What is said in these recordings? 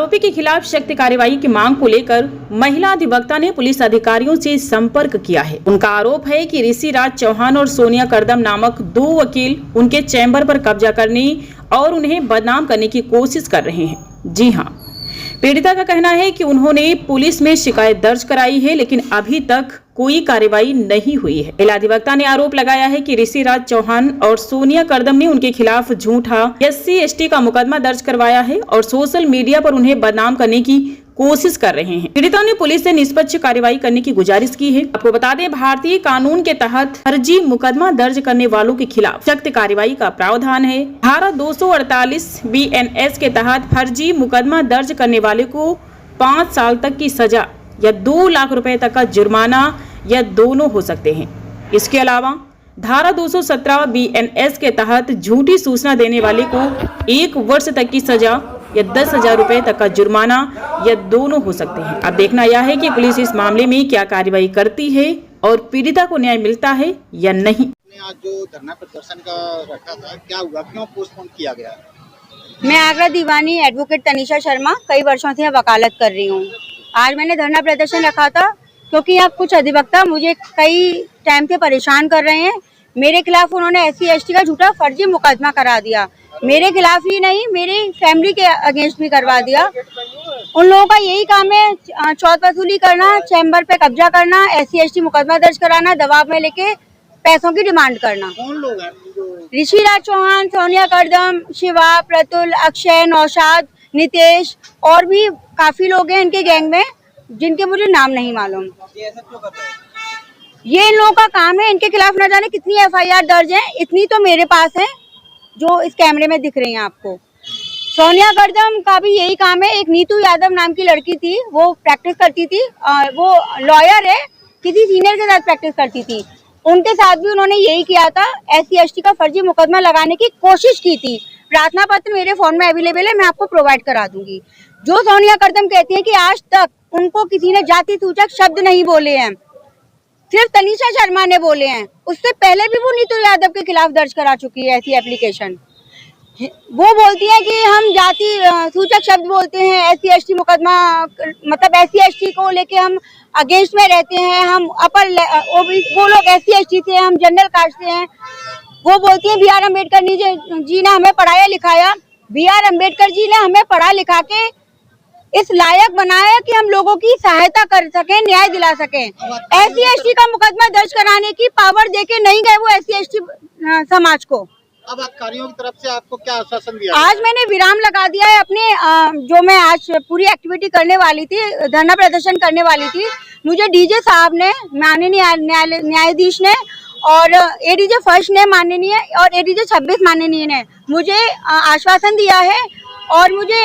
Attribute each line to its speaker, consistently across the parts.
Speaker 1: आरोपी के खिलाफ सख्त कार्रवाई की मांग को लेकर महिला अधिवक्ता ने पुलिस अधिकारियों से संपर्क किया है। उनका आरोप है कि ऋषि राज चौहान और सोनिया करदम नामक 2 वकील उनके चैम्बर पर कब्जा करने और उन्हें बदनाम करने की कोशिश कर रहे हैं। जी हां, पीड़िता का कहना है कि उन्होंने पुलिस में शिकायत दर्ज कराई है, लेकिन अभी तक कोई कार्रवाई नहीं हुई है। महिला अधिवक्ता ने आरोप लगाया है कि ऋषि राज चौहान और सोनिया करदम ने उनके खिलाफ झूठा SC/ST का मुकदमा दर्ज करवाया है और सोशल मीडिया पर उन्हें बदनाम करने की कोशिश कर रहे हैं। पीड़िता ने पुलिस से निष्पक्ष कार्रवाई करने की गुजारिश की है। आपको बता दें, भारतीय कानून के तहत फर्जी मुकदमा दर्ज करने वालों के खिलाफ सख्त कार्रवाई का प्रावधान है। धारा 248 BNS के तहत फर्जी मुकदमा दर्ज करने वाले को 5 साल तक की सजा या 2 लाख रुपए तक का जुर्माना या दोनों हो सकते हैं। इसके अलावा धारा 217 BNS के तहत झूठी सूचना देने वाले को 1 वर्ष तक की सजा या 10,000 रुपए तक का जुर्माना या दोनों हो सकते हैं। अब देखना यह है कि पुलिस इस मामले में क्या कार्रवाई करती है और पीड़िता को न्याय मिलता है या नहीं।
Speaker 2: आज जो धरना प्रदर्शन का रखा था, क्या हुआ, क्यों पोस्टपोन किया गया?
Speaker 3: मैं आगरा दीवानी एडवोकेट तनिषा शर्मा कई वर्षों से वकालत कर रही हूँ। आज मैंने धरना प्रदर्शन रखा था क्योंकि यहाँ कुछ अधिवक्ता मुझे कई टाइम से परेशान कर रहे हैं। मेरे खिलाफ उन्होंने SC/ST का झूठा फर्जी मुकदमा करा दिया। मेरे खिलाफ ही नहीं, मेरी फैमिली के अगेंस्ट भी करवा दिया। उन लोगों का यही काम है, चौथ वसूली करना, चैम्बर पे कब्जा करना, SC/ST मुकदमा दर्ज कराना, दबाव में लेके पैसों की डिमांड करना।
Speaker 2: कौन लोग हैं?
Speaker 3: ऋषि राज चौहान, सोनिया करदम, शिवा, प्रतुल, अक्षय, नौशाद, नितेश और भी काफी लोग हैं इनके गैंग में, जिनके मुझे नाम नहीं मालूम। ये इन लोगों का काम है। इनके खिलाफ न जाने कितनी FIR दर्ज है, इतनी तो मेरे पास है जो इस कैमरे में दिख रही हैं आपको। सोनिया करदम का भी यही काम है। एक नीतू यादव नाम की लड़की थी, वो प्रैक्टिस करती थी, वो लॉयर है, किसी सीनियर के साथ प्रैक्टिस करती थी। उनके साथ भी उन्होंने यही किया था, SC/ST का फर्जी मुकदमा लगाने की कोशिश की थी। प्रार्थना पत्र मेरे फोन में अवेलेबल है, मैं आपको प्रोवाइड करा दूंगी। जो सोनिया करदम कहती है कि आज तक उनको किसी ने जाति सूचक शब्द नहीं बोले हैं, सिर्फ तनिषा शर्मा ने बोले हैं। उससे पहले भी वो नीतू यादव के खिलाफ दर्ज करा चुकी है ऐसी एप्लीकेशन। वो बोलती है कि हम जाति सूचक शब्द बोलते हैं, SC/ST मुकदमा, मतलब SC/ST को लेके हम अगेंस्ट में रहते हैं, हम अपर वो लोग SC/ST से, हम जनरल कास्ट से हैं। वो बोलती है BR अम्बेडकर जी ने हमें पढ़ाया लिखाया, BR अम्बेडकर जी ने हमें पढ़ा लिखा के इस लायक बनाया कि हम लोगों की सहायता कर सकें, न्याय दिला सकें। SC/ST का मुकदमा दर्ज कराने की पावर देके नहीं गए वो SC/ST समाज को।
Speaker 2: अब अधिकारियों की तरफ से आपको क्या आश्वासन दिया?
Speaker 3: आज मैंने विराम लगा दिया है अपने जो मैं आज पूरी एक्टिविटी करने वाली थी, धरना प्रदर्शन करने वाली थी। मुझे DJ साहब ने, माननीय न्यायाधीश ने और ADJ फर्स्ट ने माननीय और ADJ 26 माननीय ने मुझे आश्वासन दिया है। और मुझे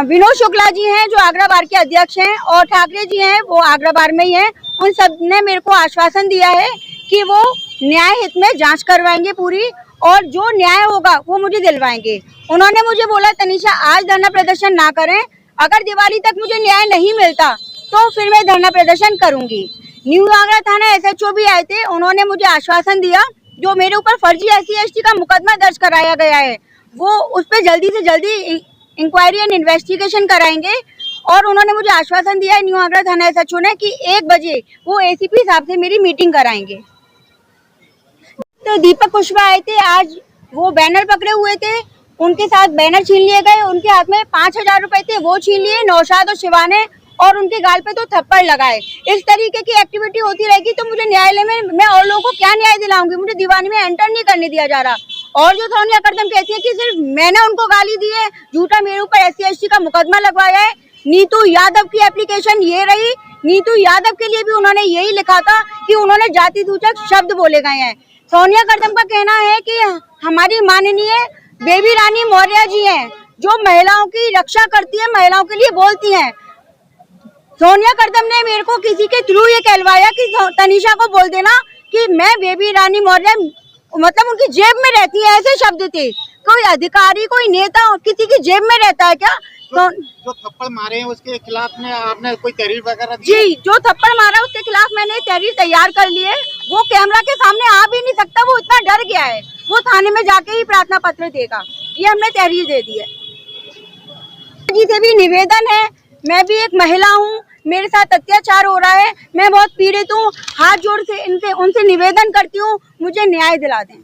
Speaker 3: विनोद शुक्ला जी हैं जो आगरा बार के अध्यक्ष हैं, और ठाकरे जी हैं वो आगरा बार में ही हैं, उन सब ने मेरे को आश्वासन दिया है कि वो न्याय हित में जांच करवाएंगे पूरी, और जो न्याय होगा वो मुझे दिलवाएंगे। उन्होंने मुझे बोला, तनिषा आज धरना प्रदर्शन ना करें, अगर दिवाली तक मुझे न्याय नहीं मिलता तो फिर मैं धरना प्रदर्शन करूंगी। न्यू आगरा थाना SHO भी आए थे, उन्होंने मुझे आश्वासन दिया जो मेरे ऊपर फर्जी SC/ST का मुकदमा दर्ज कराया गया है वो उस पर जल्दी से जल्दी इंक्वायरी एंड इन्वेस्टिगेशन कराएंगे। और उन्होंने मुझे आश्वासन दिया है न्यू आगरा थाना SHO ने कि 1 बजे वो ACP साहब से मेरी मीटिंग कराएंगे। तो दीपक कुशवाहा आए थे आज, वो बैनर पकड़े हुए थे, उनके साथ बैनर छीन लिए गए, उनके हाथ में 5,000 रुपए थे वो छीन लिए। नौशाद और शिवा ने, और उनके गाल पे तो थप्पड़ लगाए। इस तरीके की एक्टिविटी होती रहेगी तो मुझे न्यायालय में मैं और लोगों को क्या न्याय दिलाऊंगी? मुझे दीवानी में एंटर नहीं करने दिया जा रहा। और जो सोनिया करदम कहती है कि सिर्फ मैंने उनको गाली दी है, झूठा मेरे ऊपर SC/ST का मुकदमा लगवाया है। नीतू यादव की एप्लीकेशन ये रही, नीतू यादव के लिए भी उन्होंने यही लिखा था कि उन्होंने जाति सूचक शब्द बोले गए हैं। सोनिया करदम का कहना है कि हमारी माननीय बेबी रानी मौर्य जी हैं जो महिलाओं की रक्षा करती है, महिलाओं के लिए बोलती हैं। सोनिया करदम ने मेरे को किसी के थ्रू ये कहलवाया कि तनिषा को बोल देना कि मैं बेबी रानी मौर्य, मतलब उनकी जेब में रहती है, ऐसे शब्द थे। कोई अधिकारी, कोई नेता किसी की जेब में रहता है क्या?
Speaker 2: जो थप्पड़ मारे हैं उसके खिलाफ में आपने कोई तहरीर वगैरह दी?
Speaker 3: जी, जो थप्पड़ मारा उसके खिलाफ मैंने तहरीर तैयार कर ली है। वो कैमरा के सामने आ भी नहीं सकता, वो इतना डर गया है, वो थाने में जाके ही प्रार्थना पत्र देगा। ये हमने तहरीर दे दी है। जी से भी निवेदन है, मैं भी एक महिला हूँ, मेरे साथ अत्याचार हो रहा है, मैं बहुत पीड़ित हूँ। हाथ जोड़ से उनसे निवेदन करती हूँ, मुझे न्याय दिला दें।